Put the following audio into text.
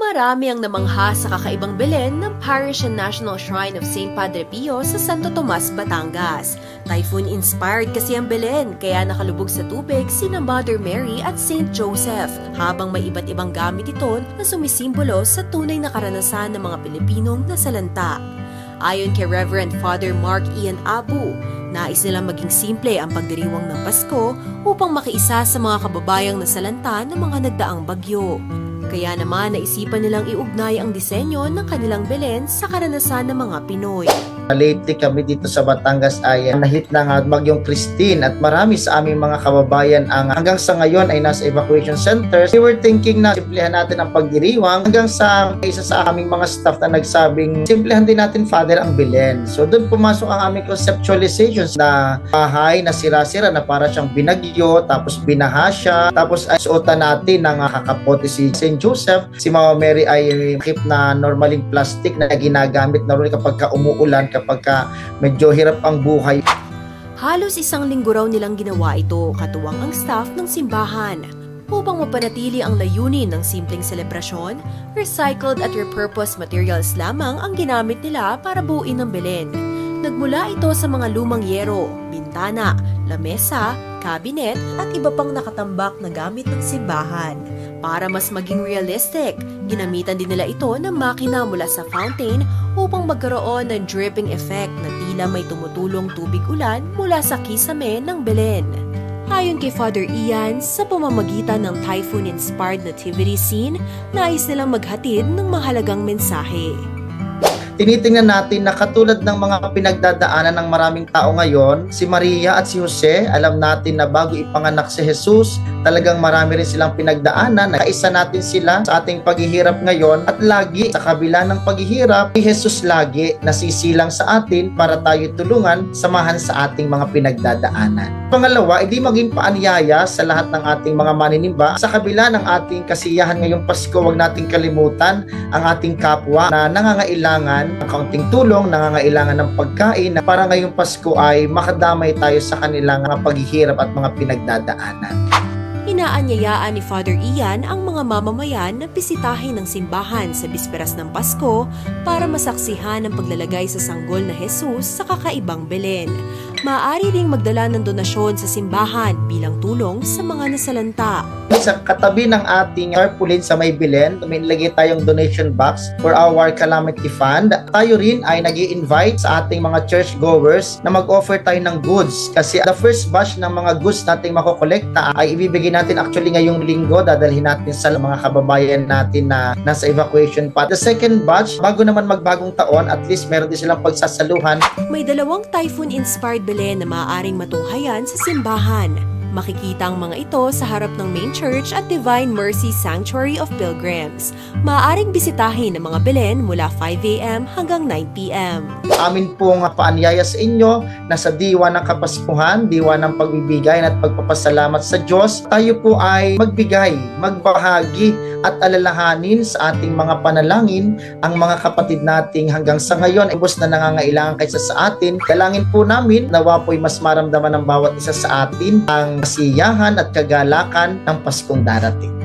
Marami ang namangha sa kakaibang Belen ng Parish and National Shrine of St. Padre Pio sa Santo Tomas, Batangas. Typhoon-inspired kasi ang Belen, kaya nakalubog sa tubig sina Mother Mary at St. Joseph, habang may iba't ibang gamit ito na sumisimbolo sa tunay na karanasan ng mga Pilipinong nasalanta. Ayon kay Reverend Father Mark Ian Abu, nais nilang maging simple ang pagdiriwang ng Pasko upang makiisa sa mga kababayang nasalanta ng mga nagdaang bagyo. Kaya naman naisipan nilang iugnay ang disenyo ng kanilang Belen sa karanasan ng mga Pinoy. Lately kami dito sa Batangas ay nahit ng bagyong Christine at marami sa aming mga kababayan ang hanggang sa ngayon ay nasa evacuation centers. We were thinking na simplihan natin ang pagdiriwang hanggang sa isa sa aming mga staff na nagsabing simplihan din natin, Father, ang Belen. So doon pumasok ang aming conceptualizations na bahay na sira-sira na para siyang binagyo, tapos binaha siya, tapos ay suotan natin ng kakapote si St. Joseph. Si Mama Mary ay makip na normaling plastic na ginagamit na rin kapag umuulan, kapag medyo hirap ang buhay. Halos isang linggo raw nilang ginawa ito, katuwang ang staff ng simbahan. Upang mapanatili ang layunin ng simpleng selebrasyon, recycled at repurposed materials lamang ang ginamit nila para buuin ang Belen. Nagmula ito sa mga lumang yero, bintana, lamesa, kabinet at iba pang nakatambak na gamit ng simbahan. Para mas maging realistic, ginamitan din nila ito ng makina mula sa fountain upang magkaroon ng dripping effect na tila may tumutulong tubig ulan mula sa kisame ng Belen. Ayon kay Father Ian, sa pamamagitan ng typhoon-inspired nativity scene, nais nilang maghatid ng mahalagang mensahe. Tinitingnan natin na katulad ng mga pinagdadaanan ng maraming tao ngayon, si Maria at si Jose, alam natin na bago ipanganak si Jesus, talagang marami rin silang pinagdaanan. Nakaisa natin sila sa ating paghihirap ngayon at lagi sa kabila ng paghihirap, si Jesus lagi nasisilang sa atin para tayo tulungan, samahan sa ating mga pinagdadaanan. Pangalawa, hindi maging paanyaya sa lahat ng ating mga maninimba. Sa kabila ng ating kasiyahan ngayong Pasko, huwag nating kalimutan ang ating kapwa na nangangailangan ng kaunting tulong, nangangailangan ng pagkain na para ngayong Pasko ay makadamay tayo sa kanilang mga paghihirap at mga pinagdadaanan. Inaanyayaan ni Father Ian ang mga mamamayan na bisitahin ng simbahan sa bisperas ng Pasko para masaksihan ang paglalagay sa sanggol na Jesus sa kakaibang Belen. Maaari ring magdala ng donasyon sa simbahan bilang tulong sa mga nasalanta. Sa katabi ng ating tarpaulin sa may Belen, may nilagay tayong donation box for our calamity fund. Tayo rin ay nag-i-invite sa ating mga churchgoers na mag-offer tayo ng goods. Kasi the first batch ng mga goods nating makokolekta ay ibibigay natin actually ngayong linggo. Dadalhin natin sa mga kababayan natin na nasa evacuation path. The second batch, bago naman magbagong taon, at least meron din silang pagsasaluhan. May dalawang typhoon-inspired Belen na maaaring matunghayan sa simbahan. Makikita ang mga ito sa harap ng Main Church at Divine Mercy Sanctuary of Pilgrims. Maaaring bisitahin ang mga Belen mula 5 a.m. hanggang 9 p.m. Amin pong paanyaya sa inyo na sa diwa ng Kapaskuhan, diwa ng pagbibigay at pagpapasalamat sa Diyos, tayo po ay magbigay, magbahagi at alalahanin sa ating mga panalangin ang mga kapatid nating hanggang sa ngayon ay ubos na nangangailangan kaysa sa atin. Dalangin po namin nawa po'y mas maramdaman ng bawat isa sa atin ang kasiyahan at kagalakan ng Paskong darating.